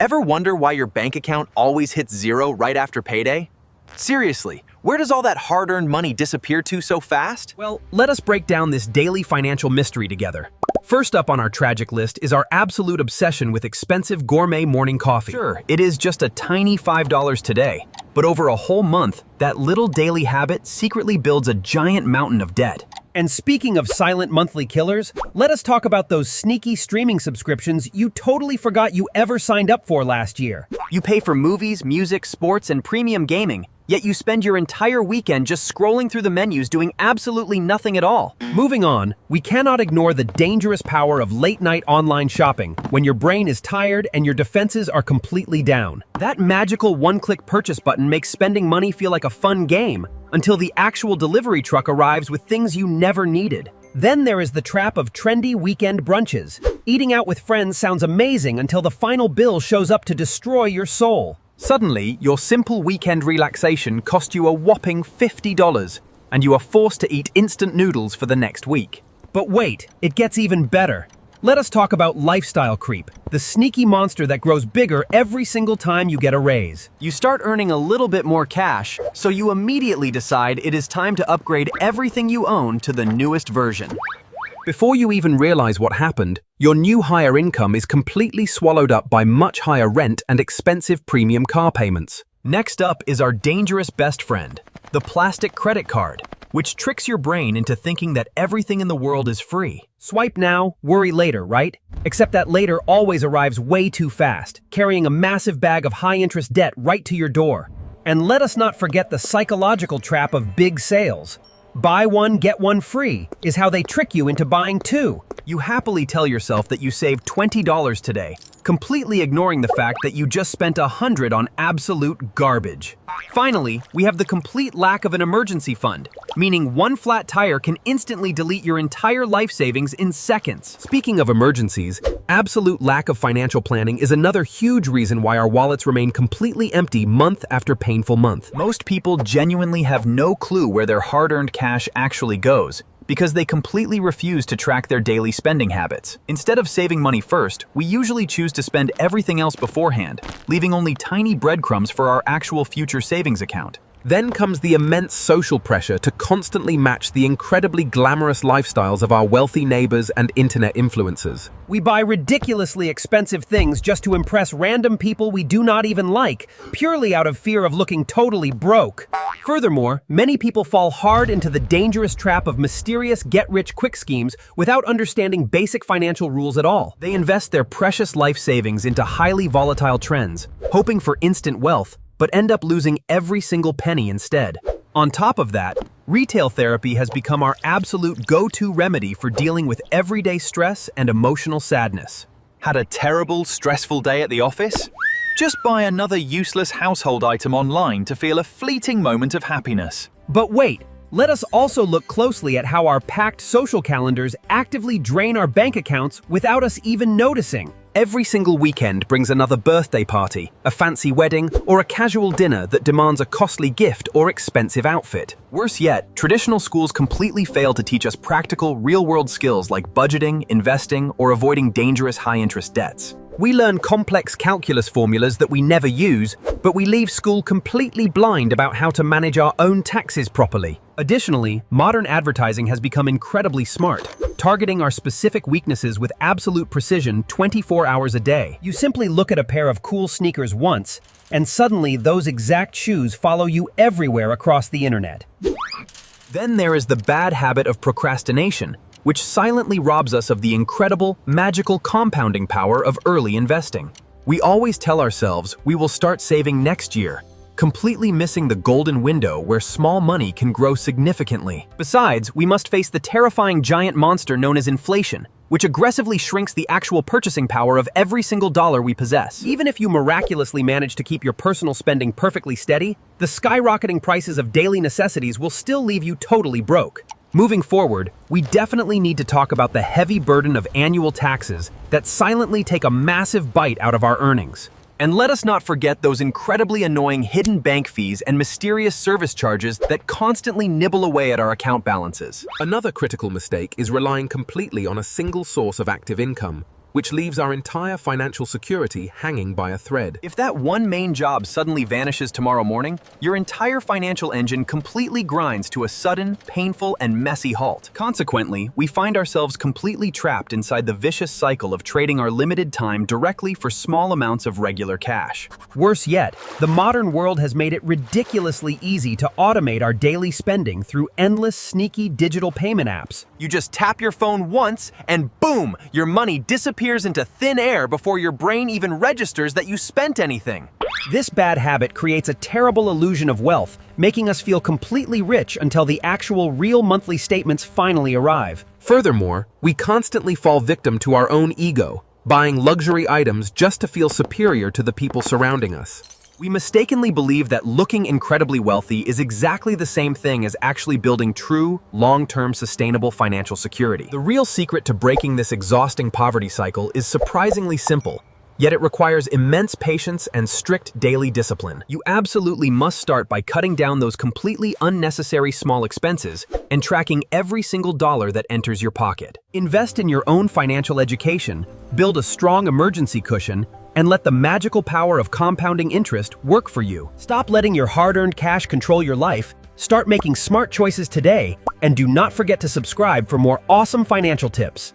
Ever wonder why your bank account always hits zero right after payday? Seriously, where does all that hard-earned money disappear to so fast? Well, let us break down this daily financial mystery together. First up on our tragic list is our absolute obsession with expensive gourmet morning coffee. Sure, it is just a tiny $5 today, but over a whole month, that little daily habit secretly builds a giant mountain of debt. And speaking of silent monthly killers, let us talk about those sneaky streaming subscriptions you totally forgot you ever signed up for last year. You pay for movies, music, sports, and premium gaming, yet you spend your entire weekend just scrolling through the menus doing absolutely nothing at all. Moving on, we cannot ignore the dangerous power of late-night online shopping when your brain is tired and your defenses are completely down. That magical one-click purchase button makes spending money feel like a fun game until the actual delivery truck arrives with things you never needed. Then there is the trap of trendy weekend brunches. Eating out with friends sounds amazing until the final bill shows up to destroy your soul. Suddenly, your simple weekend relaxation cost you a whopping $50, and you are forced to eat instant noodles for the next week. But wait, it gets even better. Let us talk about lifestyle creep, the sneaky monster that grows bigger every single time you get a raise. You start earning a little bit more cash, so you immediately decide it is time to upgrade everything you own to the newest version. Before you even realize what happened, your new higher income is completely swallowed up by much higher rent and expensive premium car payments. Next up is our dangerous best friend, the plastic credit card, which tricks your brain into thinking that everything in the world is free. Swipe now, worry later, right? Except that later always arrives way too fast, carrying a massive bag of high-interest debt right to your door. And let us not forget the psychological trap of big sales. Buy one, get one free is how they trick you into buying two. You happily tell yourself that you saved $20 today, completely ignoring the fact that you just spent $100 on absolute garbage. Finally, we have the complete lack of an emergency fund, meaning one flat tire can instantly delete your entire life savings in seconds. Speaking of emergencies, absolute lack of financial planning is another huge reason why our wallets remain completely empty month after painful month. Most people genuinely have no clue where their hard-earned cash actually goes, because they completely refuse to track their daily spending habits. Instead of saving money first, we usually choose to spend everything else beforehand, leaving only tiny breadcrumbs for our actual future savings account. Then comes the immense social pressure to constantly match the incredibly glamorous lifestyles of our wealthy neighbors and internet influencers. We buy ridiculously expensive things just to impress random people we do not even like, purely out of fear of looking totally broke. Furthermore, many people fall hard into the dangerous trap of mysterious get-rich-quick schemes without understanding basic financial rules at all. They invest their precious life savings into highly volatile trends, hoping for instant wealth, but end up losing every single penny instead. On top of that, retail therapy has become our absolute go-to remedy for dealing with everyday stress and emotional sadness. Had a terrible, stressful day at the office? Just buy another useless household item online to feel a fleeting moment of happiness. But wait, let us also look closely at how our packed social calendars actively drain our bank accounts without us even noticing. Every single weekend brings another birthday party, a fancy wedding, or a casual dinner that demands a costly gift or expensive outfit. Worse yet, traditional schools completely fail to teach us practical, real-world skills like budgeting, investing, or avoiding dangerous high-interest debts. We learn complex calculus formulas that we never use, but we leave school completely blind about how to manage our own taxes properly. Additionally, modern advertising has become incredibly smart, targeting our specific weaknesses with absolute precision 24 hours a day. You simply look at a pair of cool sneakers once, and suddenly those exact shoes follow you everywhere across the internet. Then there is the bad habit of procrastination, which silently robs us of the incredible, magical compounding power of early investing. We always tell ourselves we will start saving next year, completely missing the golden window where small money can grow significantly. Besides, we must face the terrifying giant monster known as inflation, which aggressively shrinks the actual purchasing power of every single dollar we possess. Even if you miraculously manage to keep your personal spending perfectly steady, the skyrocketing prices of daily necessities will still leave you totally broke. Moving forward, we definitely need to talk about the heavy burden of annual taxes that silently take a massive bite out of our earnings. And let us not forget those incredibly annoying hidden bank fees and mysterious service charges that constantly nibble away at our account balances. Another critical mistake is relying completely on a single source of active income, which leaves our entire financial security hanging by a thread. If that one main job suddenly vanishes tomorrow morning, your entire financial engine completely grinds to a sudden, painful, and messy halt. Consequently, we find ourselves completely trapped inside the vicious cycle of trading our limited time directly for small amounts of regular cash. Worse yet, the modern world has made it ridiculously easy to automate our daily spending through endless sneaky digital payment apps. You just tap your phone once, and boom, your money disappears into thin air before your brain even registers that you spent anything. This bad habit creates a terrible illusion of wealth, making us feel completely rich until the actual real monthly statements finally arrive. Furthermore, we constantly fall victim to our own ego, buying luxury items just to feel superior to the people surrounding us. We mistakenly believe that looking incredibly wealthy is exactly the same thing as actually building true, long-term sustainable financial security. The real secret to breaking this exhausting poverty cycle is surprisingly simple, yet it requires immense patience and strict daily discipline. You absolutely must start by cutting down those completely unnecessary small expenses and tracking every single dollar that enters your pocket. Invest in your own financial education, build a strong emergency cushion, and let the magical power of compounding interest work for you. Stop letting your hard-earned cash control your life, start making smart choices today, and do not forget to subscribe for more awesome financial tips.